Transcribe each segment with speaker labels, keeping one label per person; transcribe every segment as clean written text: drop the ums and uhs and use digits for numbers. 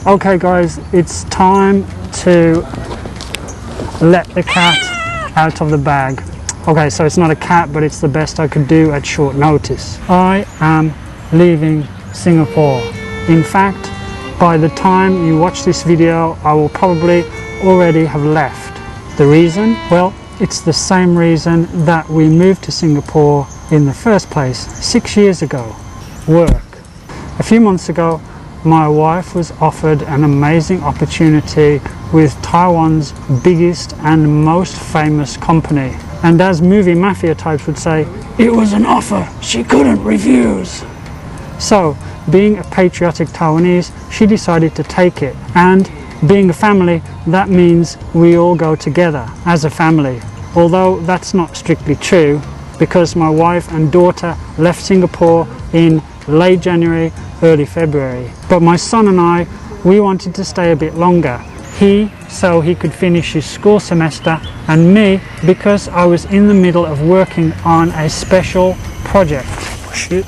Speaker 1: Okay guys, it's time to let the cat out of the bag. Okay, so it's not a cat, but it's the best I could do at short notice. I am leaving Singapore. In fact, by the time you watch this video, I will probably already have left. The reason? Well, it's the same reason that we moved to Singapore in the first place 6 years ago. Work. A few months ago, my wife was offered an amazing opportunity with Taiwan's biggest and most famous company. And as movie mafia types would say, it was an offer she couldn't refuse. So, being a patriotic Taiwanese, she decided to take it. And being a family, that means we all go together as a family. Although that's not strictly true, because my wife and daughter left Singapore in late January, early February. But my son and I, we wanted to stay a bit longer. He, so he could finish his school semester, and me, because I was in the middle of working on a special project. Oh, shit.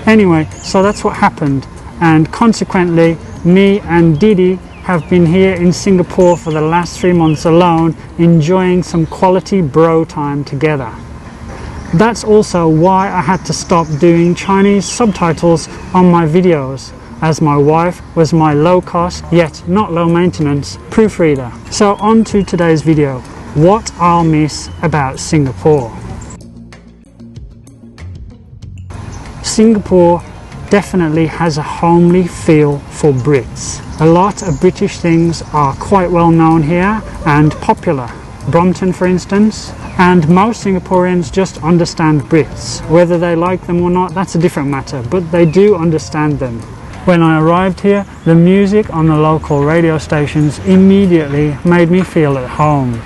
Speaker 1: Anyway, so that's what happened, and consequently, me and Didi have been here in Singapore for the last 3 months alone, enjoying some quality bro time together. That's also why I had to stop doing Chinese subtitles on my videos, as my wife was my low-cost, yet not low-maintenance, proofreader. So on to today's video, what I'll miss about Singapore. Singapore definitely has a homely feel for Brits. A lot of British things are quite well known here and popular. Brompton, for instance, and most Singaporeans just understand Brits. Whether they like them or not, that's a different matter, but they do understand them. When I arrived here, the music on the local radio stations immediately made me feel at home.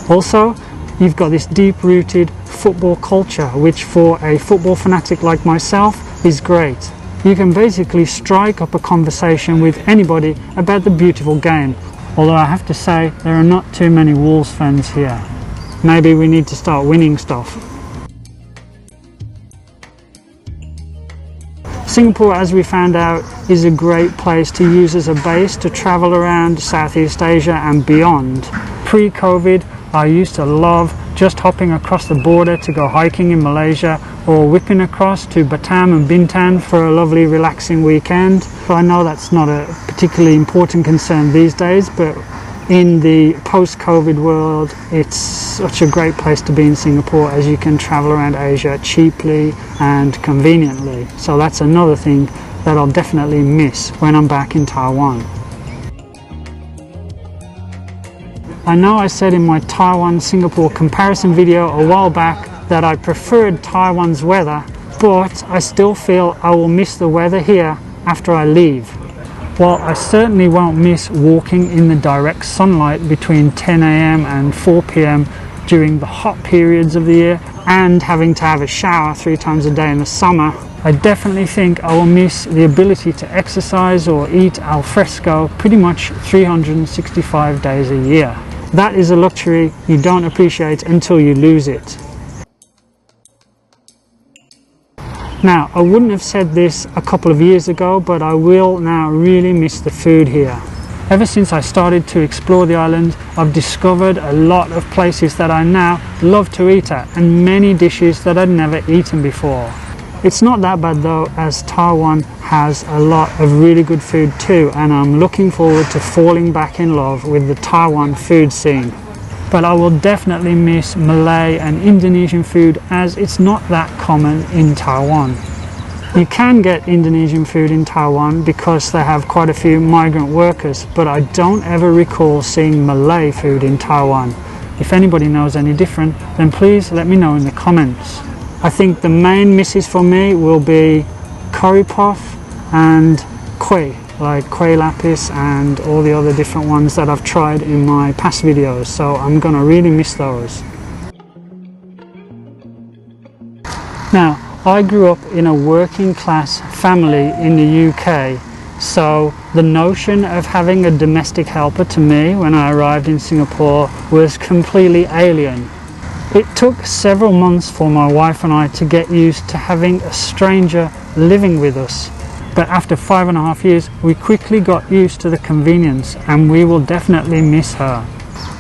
Speaker 1: Also, you've got this deep-rooted football culture, which for a football fanatic like myself is great. You can basically strike up a conversation with anybody about the beautiful game. Although I have to say, there are not too many Wolves fans here. Maybe we need to start winning stuff. Singapore, as we found out, is a great place to use as a base to travel around Southeast Asia and beyond. Pre-COVID, I used to love just hopping across the border to go hiking in Malaysia, or whipping across to Batam and Bintan for a lovely relaxing weekend. So I know that's not a particularly important concern these days, but in the post-COVID world, it's such a great place to be in Singapore, as you can travel around Asia cheaply and conveniently. So that's another thing that I'll definitely miss when I'm back in Taiwan. I know I said in my Taiwan-Singapore comparison video a while back that I preferred Taiwan's weather, but I still feel I will miss the weather here after I leave. While I certainly won't miss walking in the direct sunlight between 10 AM and 4 PM during the hot periods of the year, and having to have a shower 3 times a day in the summer, I definitely think I will miss the ability to exercise or eat al fresco pretty much 365 days a year. That is a luxury you don't appreciate until you lose it. Now, I wouldn't have said this a couple of years ago, but I will now really miss the food here. Ever since I started to explore the island, I've discovered a lot of places that I now love to eat at, and many dishes that I'd never eaten before. It's not that bad though, as Taiwan has a lot of really good food too, and I'm looking forward to falling back in love with the Taiwan food scene. But I will definitely miss Malay and Indonesian food, as it's not that common in Taiwan. You can get Indonesian food in Taiwan because they have quite a few migrant workers, but I don't ever recall seeing Malay food in Taiwan. If anybody knows any different, then please let me know in the comments. I think the main misses for me will be curry puff and kueh, like kueh lapis and all the other different ones that I've tried in my past videos, so I'm gonna really miss those. Now, I grew up in a working class family in the UK, so the notion of having a domestic helper to me when I arrived in Singapore was completely alien. It took several months for my wife and I to get used to having a stranger living with us. But after 5.5 years, we quickly got used to the convenience, and we will definitely miss her.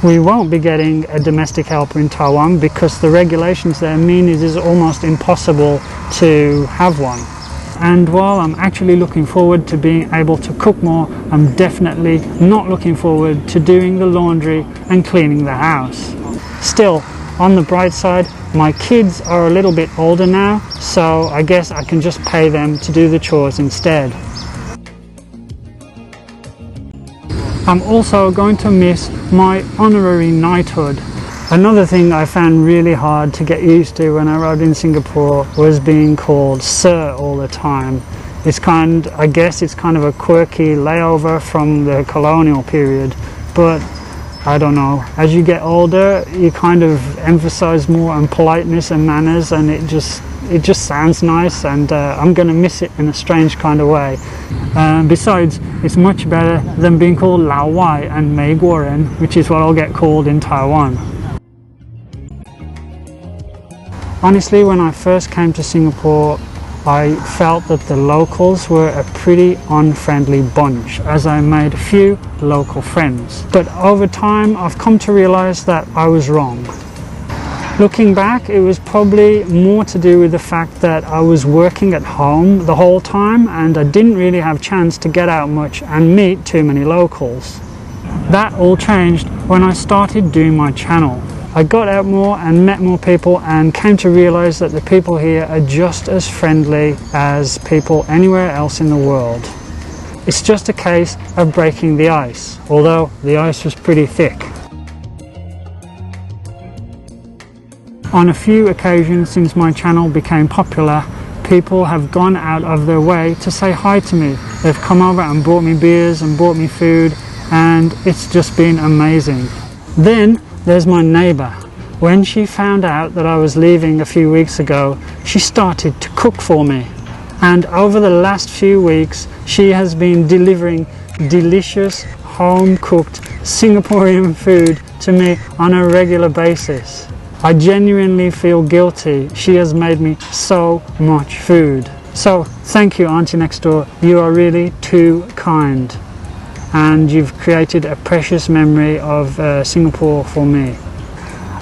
Speaker 1: We won't be getting a domestic helper in Taiwan because the regulations there mean it is almost impossible to have one. And while I'm actually looking forward to being able to cook more, I'm definitely not looking forward to doing the laundry and cleaning the house. Still, on the bright side, my kids are a little bit older now, so I guess I can just pay them to do the chores instead. I'm also going to miss my honorary knighthood. Another thing I found really hard to get used to when I arrived in Singapore was being called sir all the time. I guess it's kind of a quirky layover from the colonial period, but I don't know. As you get older, you kind of emphasize more on politeness and manners, and it just sounds nice, and I'm going to miss it in a strange kind of way. Besides, it's much better than being called 老外 and 美国人, which is what I'll get called in Taiwan. Honestly, when I first came to Singapore, I felt that the locals were a pretty unfriendly bunch, as I made few local friends. But over time, I've come to realize that I was wrong. Looking back, it was probably more to do with the fact that I was working at home the whole time, and I didn't really have a chance to get out much and meet too many locals. That all changed when I started doing my channel. I got out more and met more people, and came to realize that the people here are just as friendly as people anywhere else in the world. It's just a case of breaking the ice, although the ice was pretty thick. On a few occasions since my channel became popular, people have gone out of their way to say hi to me. They've come over and brought me beers and brought me food, and it's just been amazing. Then there's my neighbor. When she found out that I was leaving a few weeks ago, she started to cook for me. And over the last few weeks, she has been delivering delicious, home-cooked Singaporean food to me on a regular basis. I genuinely feel guilty. She has made me so much food. So thank you, Auntie Next Door. You are really too kind. And you've created a precious memory of Singapore for me.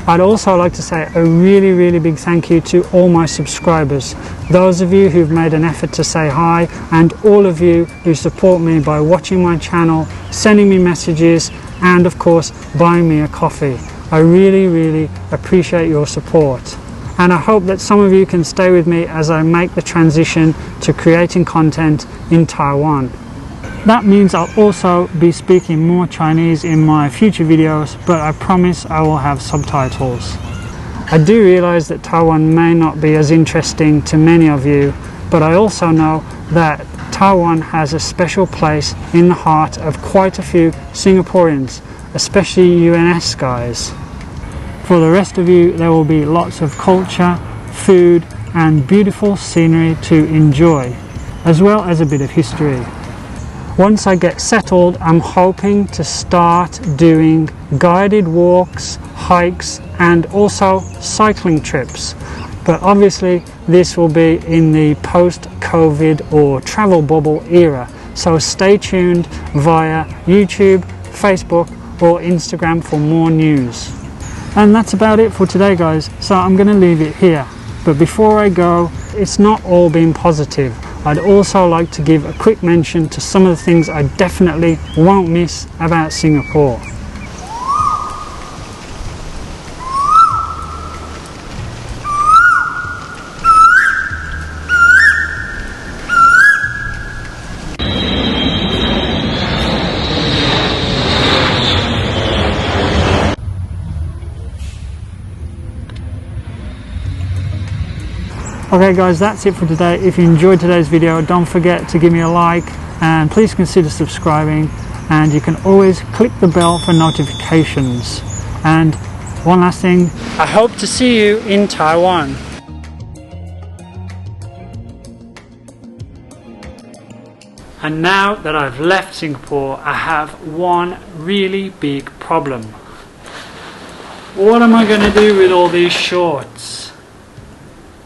Speaker 1: I'd also like to say a really big thank you to all my subscribers, those of you who've made an effort to say hi, and all of you who support me by watching my channel, sending me messages, and of course buying me a coffee. I really appreciate your support, and I hope that some of you can stay with me as I make the transition to creating content in Taiwan. That means I'll also be speaking more Chinese in my future videos, but I promise I will have subtitles. I do realize that Taiwan may not be as interesting to many of you, but I also know that Taiwan has a special place in the heart of quite a few Singaporeans, especially UNS guys. For the rest of you, there will be lots of culture, food, and beautiful scenery to enjoy, as well as a bit of history. Once I get settled, I'm hoping to start doing guided walks, hikes, and also cycling trips. But obviously this will be in the post-COVID or travel bubble era, so stay tuned via YouTube, Facebook, or Instagram for more news. And that's about it for today, guys, so I'm going to leave it here. But before I go, it's not all been positive. I'd also like to give a quick mention to some of the things I definitely won't miss about Singapore. Okay guys, that's it for today. If you enjoyed today's video, don't forget to give me a like, and please consider subscribing, and you can always click the bell for notifications. And one last thing, I hope to see you in Taiwan. And now that I've left Singapore, I have one really big problem. What am I going to do with all these shorts?